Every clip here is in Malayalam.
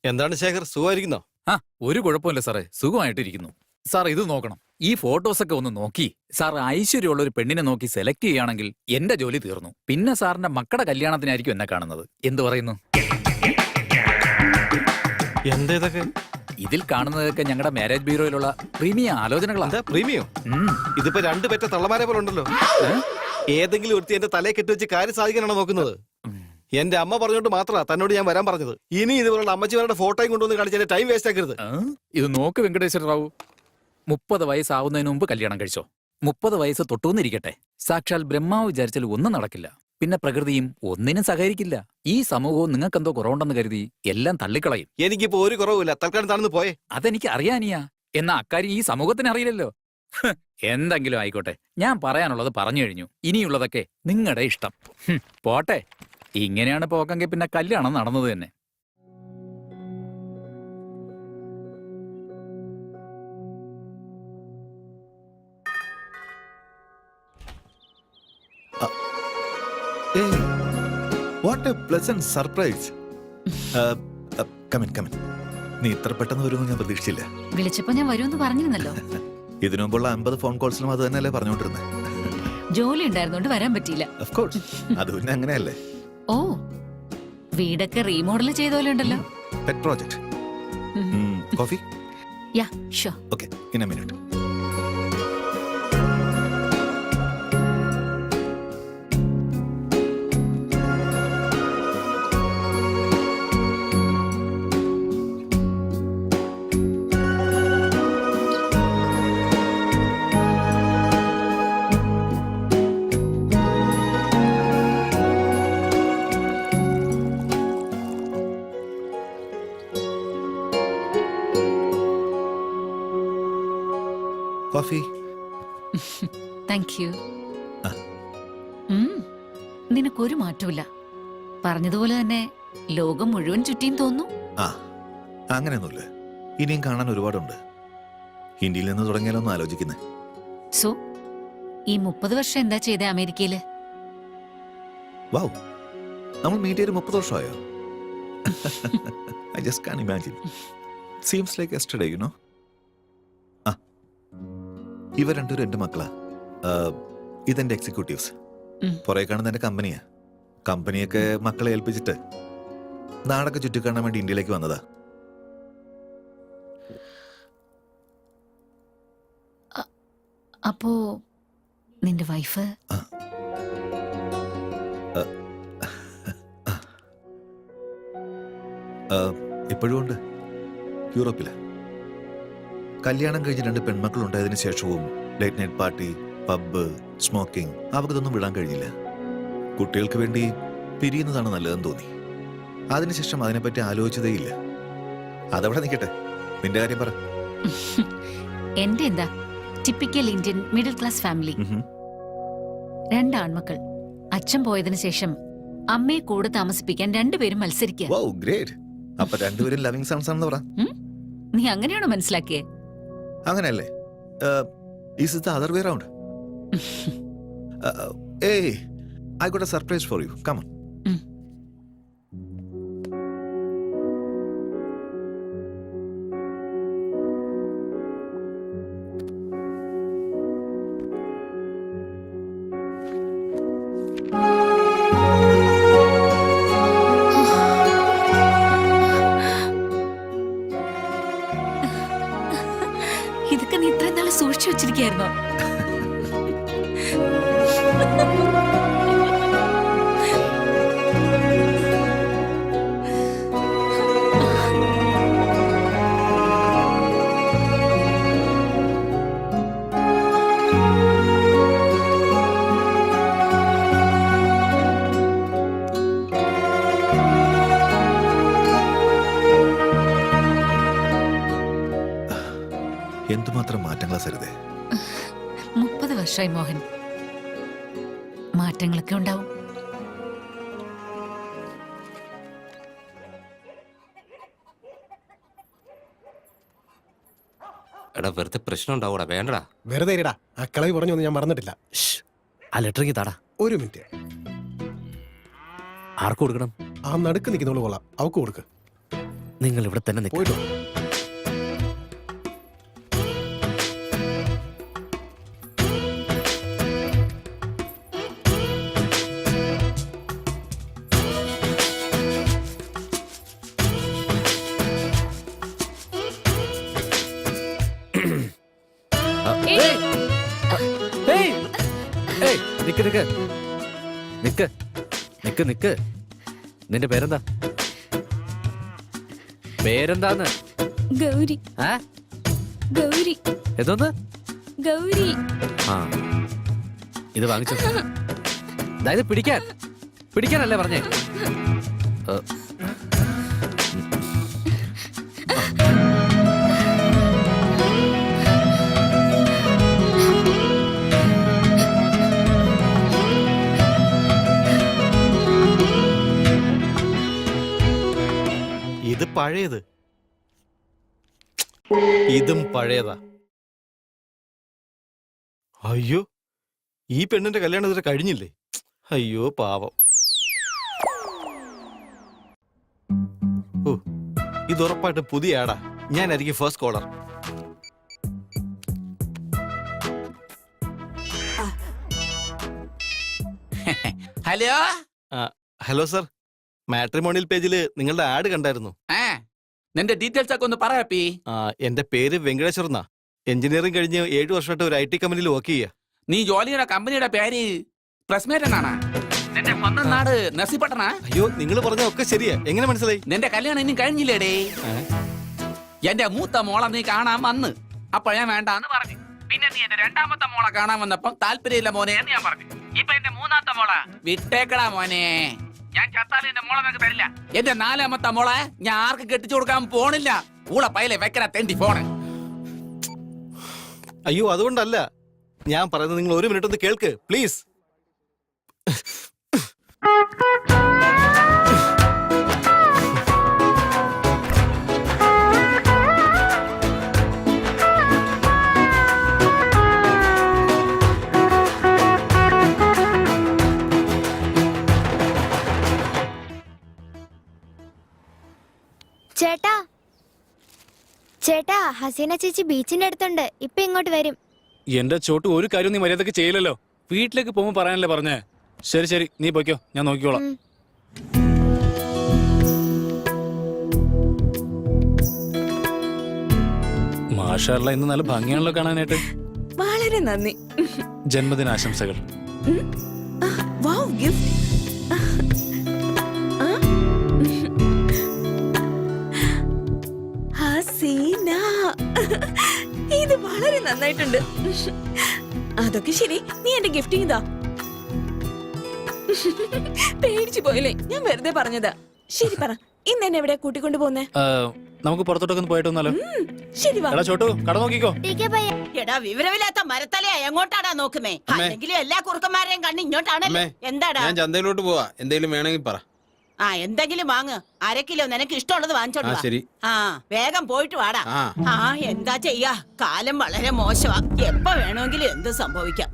എന്താണ് ശേഖർ, സുഖമായിരിക്കുന്നോ? ഒരു കുഴപ്പമില്ല സാറേ, സുഖമായിട്ടിരിക്കുന്നു. സാർ ഇത് നോക്കണം, ഈ ഫോട്ടോസൊക്കെ ഒന്ന് നോക്കി സാർ ഐശ്വര്യമുള്ള ഒരു പെണ്ണിനെ നോക്കി സെലക്ട് ചെയ്യുകയാണെങ്കിൽ എന്റെ ജോലി തീർന്നു. പിന്നെ സാറിന്റെ മക്കളുടെ കല്യാണത്തിനായിരിക്കും എന്നെ കാണുന്നത്. എന്തു പറയുന്നു? എന്തേതൊക്കെ ഇതിൽ കാണുന്നതൊക്കെ ഞങ്ങളുടെ മാരേജ് ബ്യൂറോയിലുള്ള പ്രീമിയം ആലോചനകളാണ്. പ്രീമിയം? ഇതിപ്പോ രണ്ടു പെറ്റ തള്ളമാരെ പോലെ ഉണ്ടല്ലോ. ഏതെങ്കിലും ഒരുത്തി എന്റെ തലയെ കെട്ടിവെച്ച് കാര്യം സാധിക്കാനാണോ നോക്കുന്നത്? എന്റെ അമ്മ പറഞ്ഞോണ്ട് മാത്രമാ തന്നോട് ഞാൻ വരാൻ പറഞ്ഞത്. ഇനി ഇതുപോലുള്ള അമ്മച്ചിമാരുടെ ഫോട്ടോയും കൊണ്ടുവന്ന് കാണിച്ച് എന്റെ ടൈം വേസ്റ്റ് ആക്കരുത്. ഇത് നോക്ക് വെങ്കടേശ്വര റാവു, 30 വയസ്സാവുന്നതിന് മുമ്പ് കല്യാണം കഴിച്ചോ. 30 വയസ്സ് തൊട്ടുവന്നിരിക്കട്ടെ, സാക്ഷാൽ ബ്രഹ്മാവ് വിചാരിച്ചാൽ ഒന്നും നടക്കില്ല. പിന്നെ പ്രകൃതിയും ഒന്നിനും സഹകരിക്കില്ല. ഈ സമൂഹവും നിങ്ങൾക്കെന്തോ കുറവുണ്ടെന്ന് കരുതി എല്ലാം തള്ളിക്കളയും. എനിക്കിപ്പോ ഒരു കുറവില്ല, തൽക്കാലം താണെന്ന് പോയേ. അതെനിക്ക് അറിയാനിയാ, എന്നാ അക്കാര്യം ഈ സമൂഹത്തിന് അറിയില്ലല്ലോ. എന്തെങ്കിലും ആയിക്കോട്ടെ, ഞാൻ പറയാനുള്ളത് പറഞ്ഞു കഴിഞ്ഞു. ഇനിയുള്ളതൊക്കെ നിങ്ങളുടെ ഇഷ്ടം. പോട്ടെ. ഇങ്ങനെയാണ് പോക്കെങ്കിൽ പിന്നെ കല്യാണം നടന്നത് തന്നെ. What A pleasant surprise. നീ ഇത്ര പെട്ടെന്ന് വരുമെന്ന് ഞാൻ പ്രതീക്ഷിച്ചില്ല. വിളിച്ചപ്പോ ഞാൻ വരുമെന്ന് പറഞ്ഞിരുന്നല്ലോ. ഇതിനു മുമ്പുള്ള 50 ഫോൺ കോൾസിലും അത് തന്നെയല്ലേ പറഞ്ഞോണ്ടിരുന്നത്. ജോലി ഉണ്ടായിരുന്നോണ്ട് വരാൻ പറ്റിയില്ല. അത് പിന്നെ അങ്ങനെയല്ലേ. ഓ, വീടൊക്കെ റീമോഡൽ ചെയ്ത പോലെ ഉണ്ടല്ലോ. Pet project. Coffee? Yeah sure. Okay, in A minute. Coffee. Thank you. നിനക്കൊരു മാറ്റമില്ല. പറഞ്ഞതുപോലെ തന്നെ ലോകം മുഴുവൻ ചുറ്റിയും തോന്നുന്നു. അങ്ങനെയൊന്നുമില്ല, ഇനിയും കാണാൻ ഒരുപാടുണ്ട്. ഇന്ത്യയിൽ നിന്ന് തുടങ്ങിയാലൊന്നും ആലോചിക്കുന്നേ. സോ ഈ 30 വർഷം എന്താ ചെയ്തേ അമേരിക്കയില്? വൗ, നമ്മൾ മീറ്റ് ചെയ്ത് 30 വർഷമായോ? I just can't imagine. Seems like yesterday, you know. ഇവർ രണ്ടുപേരും എന്റെ മക്കളാ. ഇതെന്റെ എക്സിക്യൂട്ടീവ്സ്. പുറകെ കാണുന്ന എന്റെ കമ്പനിയാ. കമ്പനിയൊക്കെ മക്കളെ ഏൽപ്പിച്ചിട്ട് നാടൊക്കെ ചുറ്റിക്കാണാൻ വേണ്ടി ഇന്ത്യയിലേക്ക് വന്നതാ. അപ്പോ നിന്റെ വൈഫ്? ഇപ്പോഴും ഉണ്ട്, യൂറോപ്പില്. കല്യാണം കഴിഞ്ഞ് 2 പെൺമക്കൾ ഉണ്ടായതിനു ശേഷവും late night party, pub, smoking, അവർക്കിതൊന്നും വിടാൻ കഴിഞ്ഞില്ല. കുട്ടികൾക്ക് വേണ്ടി പിരിയുന്നതാണ് നല്ലതെന്ന് തോന്നി. അതിനുശേഷം അതിനെപ്പറ്റി ആലോചിച്ചതേയില്ല. അതവിടെ നിൽക്കട്ടെ, നിന്റെ കാര്യം പറ. എന്റെ എന്താ, typical Indian middle class family. 2 ആൺമക്കൾ. അച്ഛൻ പോയതിനു ശേഷം അമ്മയെ കൂടെ താമസിപ്പിക്കാൻ 2 പേരും മത്സരിക്കുക. Wow, great. അപ്പൊ 2 പേരും ലവിംഗ് സൺസ് ആണെന്ന് പറ. നീ അങ്ങനെയാണോ മനസ്സിലാക്കിയേ? അങ്ങനെയല്ലേ? Is it the other way around? Hey, I got a surprise for you. Come on. ഇതൊക്കെ നീ ഇത്രയും നാളെ സൂക്ഷിച്ചു വെച്ചിരിക്കായിരുന്നോ? എന്തുമാത്രം മാറ്റങ്ങളാ സരിതേ. 30 വർഷമായി മോഹൻ. മാറ്റങ്ങളൊക്കെ ഉണ്ടാവും. എടാ, വെറുതെ പ്രശ്നം ഉണ്ടാവൂടാ, വേണ്ടടാ. വെറുതെ ഇരിടാ, ആ കളവി പറഞ്ഞൊന്നും ഞാൻ മറന്നിട്ടില്ല. ആ ലെറ്ററിക്ക് താടാ. ഒരു മിനിറ്റ്. ആർക്ക് കൊടുക്കണം? ആ നടുക്ക് നിൽക്കുന്നവള് കൊള്ളാം, അവക്ക് കൊടുക്ക്. നിങ്ങൾ ഇവിടെ തന്നെ നിൽക്കും. പോയിട്ടോ. ഏയ്! ഏയ്, നിക്ക് നിക്ക് നിക്ക് നിക്ക് നിക്ക്. നിന്റെ പേരെന്താ? പേരെന്താന്ന്? ഗൗരി. ആ ഗൗരി. എന്തോന്ന്? ഗൗരി. ആ ഇത് വാങ്ങിച്ചോ. അതായത് പിടിക്കാനല്ലേ പറഞ്ഞേ? ഏ, ഇത് പഴയത്, ഇതും പഴയതാ. അയ്യോ, ഈ പെണ്ണിന്റെ കല്യാണം ഇതുവരെ കഴിഞ്ഞില്ലേ? അയ്യോ പാവം. ഓ, ഇത് ഉറപ്പായിട്ട് പുതിയ ആടാ. ഞാനായിരിക്കും first caller. Hello. Hello sir, matrimonial പേജിൽ നിങ്ങളുടെ ആഡ് കണ്ടായിരുന്നു. നിന്റെ ഡീറ്റെയിൽസ് ഒക്കെ ഒന്ന് പറയാപ്പി. എന്റെ പേര് വെങ്കടേശ്വർ എന്നാ. എഞ്ചിനീയറിംഗ് കഴിഞ്ഞ് 7 വർഷമായിട്ട് ഒരു IT കമ്പനിയിൽ വർക്ക് ചെയ്യുക. നീ ജോലി ചെയ്യുന്ന കമ്പനിയുടെ പേര് പ്രസ്മേറ്റ് എന്നാണ്. നിന്റെ സ്വന്തം നാട് നസിപ്പട്ടണ. അയ്യോ, നിങ്ങൾ പറഞ്ഞ ഒക്കെ ശരിയാ. എങ്ങനെ മനസ്സിലായി? നിന്റെ കല്യാണം ഇനി കഴിഞ്ഞില്ലേടേ? എന്റെ മൂത്ത മോളെ നീ കാണാൻ വന്ന് അപ്പൊ ഞാൻ വേണ്ടാന്ന് പറഞ്ഞു. പിന്നെ നീ എന്റെ രണ്ടാമത്തെ മോളെ കാണാൻ വന്നപ്പം താല്പര്യമില്ല മോനെ എന്ന് ഞാൻ പറഞ്ഞു. ഇപ്പൊ എന്റെ മൂന്നാമത്തെ മോളെ വിട്ടേക്കടാ മോനെ. ഞാൻ ചത്താലും എന്റെ മോളെ നിനക്ക് തരില്ല. എന്റെ 4ാമത്തെ മോളെ ഞാൻ ആർക്ക് കെട്ടിച്ചു കൊടുക്കാൻ പോണില്ല. ഊള പൈലെ വെക്കല തെണ്ടി ഫോണ്. അയ്യോ, അതുകൊണ്ടല്ല ഞാൻ പറയുന്നത്. നിങ്ങൾ 1 മിനിറ്റ് ഒന്ന് കേൾക്ക് പ്ലീസ്. ചേട്ടാ, ചേട്ടാ, ഹസീന ചേച്ചി ബീച്ചിന്റെ അടുത്തുണ്ട്. ഇപ്പൊ ഇങ്ങോട്ട് വരും. എന്റെ ചോട്ട് ഒരു കാര്യം നീ മര്യാദക്ക് ചെയ്യില്ലല്ലോ. വീട്ടിലേക്ക് പോകുമ്പോ പറയാനല്ലേ പറഞ്ഞേ. ശരി ശരി, നീ പൊയ്ക്കോ, ഞാൻ നോക്കിക്കോളാം. ഉം. മാഷാള്ള ഇന്ന് നല്ല ഭംഗിയാണല്ലോ കാണാനായിട്ട്. വളരെ നന്ദി. ജന്മദിനാശംസകൾ. Wow, gift. ഹസീന, ഇത് വളരെ നന്നായിട്ടുണ്ട്. അതൊക്കെ ശരി, നീ എന്റെ ഗിഫ്റ്റ് ചെയ്താ. പേടിച്ചു പോയില്ലേ? ഞാൻ വെറുതെ പറഞ്ഞതാ. ശരി പറ, ഇന്ന് എന്നെ എവിടെ കൂട്ടിക്കൊണ്ടു പോന്നേ? നമുക്ക് പുറത്തോട്ടൊക്കെ ഒന്ന് പോയിട്ട് വന്നാലോ? ശരി വാ. എടാ ചോട്ടു, കട നോക്കിക്കോ. എടാ വിവരമില്ലാത്ത മരത്തലയാ എങ്ങോട്ടാടാ നോക്കുന്നേ? അല്ലെങ്കിലും എല്ലാ കുറുക്കന്മാരെയും കണ്ണ് ഇങ്ങോട്ടാണല്ലേ. എന്താടാ? ഞാൻ ചന്തയിലോട്ട് പോവാ, എന്തെങ്കിലും വേണമെങ്കിൽ പറ. എന്തെങ്കിലും വാങ്ങ്. 1/2 കിലോ നിനക്ക് ഇഷ്ടമുള്ളത് വാങ്ങിച്ചോണ്ട് വാ. ശരി. വേഗം പോയിട്ട് വാടാ. എന്താ ചെയ്യാ, കാലം വളരെ മോശമാ. എപ്പോ വേണമെങ്കിലും എന്ത് സംഭവിക്കാം.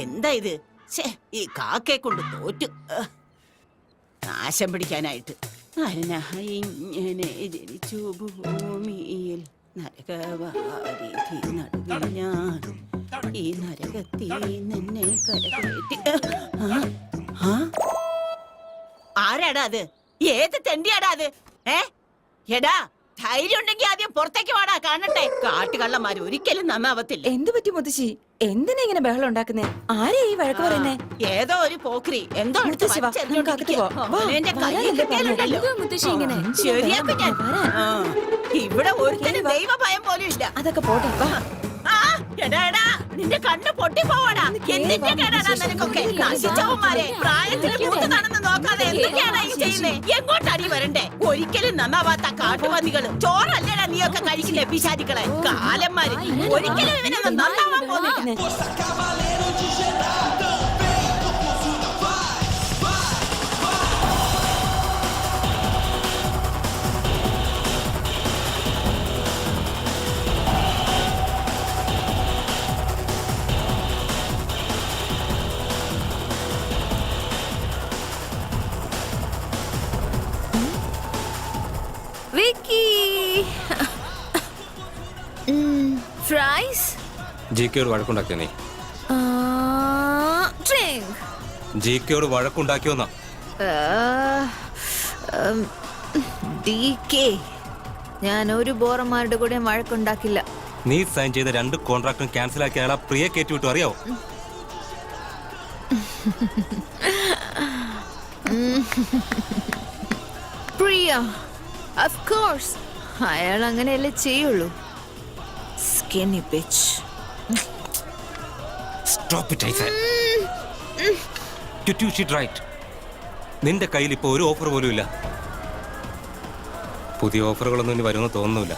എന്താ ഇത്? ഈ കാക്കയെ കൊണ്ട് തോറ്റു. നാശം പിടിക്കാനായിട്ട്. ഇങ്ങനെ ജനിച്ചു ഭൂമിയിൽ നരകവാരിധി നടുവിൽ ഞാൻ. ഈ നരകത്തിൽ നിന്നെ കരകയറ്റി. ആരാടാ അത്? ഏത് തെണ്ടിയാടാ അത്? എടാ, ധൈര്യം ഉണ്ടെങ്കിൽ ആദ്യം പുറത്തേക്ക് വാടാ, കാണട്ടെ. കാട്ടുകള്ളന്മാർ ഒരിക്കലും നന്നാവത്തില്ല. എന്ത് പറ്റി മുത്തശ്ശി? എന്തിനാ ഇങ്ങനെ ബഹളം ഉണ്ടാക്കുന്നേ? ആരെയാ ഈ വഴക്ക് പറയുന്നേ? ഏതോ ഒരു പോക്രി എന്തോ മുത്തശ്ശി വാ, നമുക്ക് അകത്ത് പോവാം. വാ, ശരിയാക്കും ഞാൻ. ഇവിടെ ഒരുത്തനും ദൈവ ഭയം പോലും ഇല്ല. അതൊക്കെ പോട്ടെ, വാ. എടാ, നിന്റെ കണ്ണ് പൊട്ടിപ്പോവാടാ. എന്തിന്റെ കേടാടാ നിനക്കൊക്കെ? നശിച്ചവന്മാരെ, പ്രായത്തിന് മൂത്തതാണെന്ന് നോക്കാതെ എന്തൊക്കെയാണ് ഈ ചെയ്യുന്നേ? എങ്ങോട്ടാടി വരണ്ടേ? ഒരിക്കലും നന്നാവാത്ത കാട്ടുപന്നികള്. ചോറല്ലേടാ നീയൊക്കെ കഴിക്കില്ലേ പിശാചികളെ? കാലന്മാര് ഒരിക്കലും ഇവനൊന്നും നന്നാവാൻ പോകുന്നില്ല. വിക്കി ഫ്രൈസ് ജിക്കയോട് വഴക്കുണ്ടാക്കിയോ നീ? ഡ്രിങ്ക് ജിക്കയോട് വഴക്കുണ്ടാക്കിയോന്നാ? DK ഞാൻ ഒരു ബോറന്മാരുടെ കൂടെ വഴക്കുണ്ടാക്കില്ല. നീ സൈൻ ചെയ്ത 2 കോൺട്രാക്ടും ക്യാൻസൽ ആക്കി അയാളെ പ്രിയ കയറ്റി വിട്ടു, അറിയാവോ? പ്രിയ of course അയാൾ അങ്ങനെയല്ലേ ചെയ്യുള്ളൂ. Skinny bitch. Stop it, I said. You should write. നിന്റെ കയ്യിൽ ഇപ്പൊ ഒരു ഓഫർ പോലും ഇല്ല. പുതിയ ഓഫറുകളൊന്നും ഇനി വരുമെന്ന് തോന്നുന്നില്ല.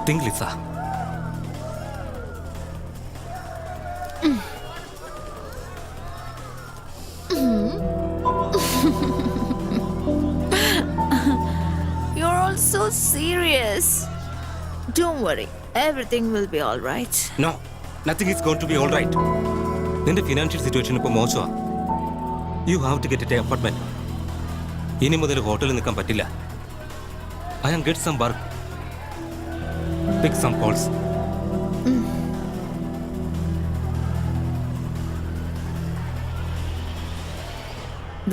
Think, Lisa. You're all so serious. Don't worry, everything will be all right. No, nothing is going to be all right. നിന്റെ ഫിനാൻഷ്യൽ സിറ്റുവേഷൻ ഇപ്പൊ മോശമാ. You have to get an apartment. ഇനി മുതൽ ഹോട്ടലിൽ നിൽക്കാൻ പറ്റില്ല. I am get some work. Pick some calls.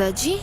Vaji?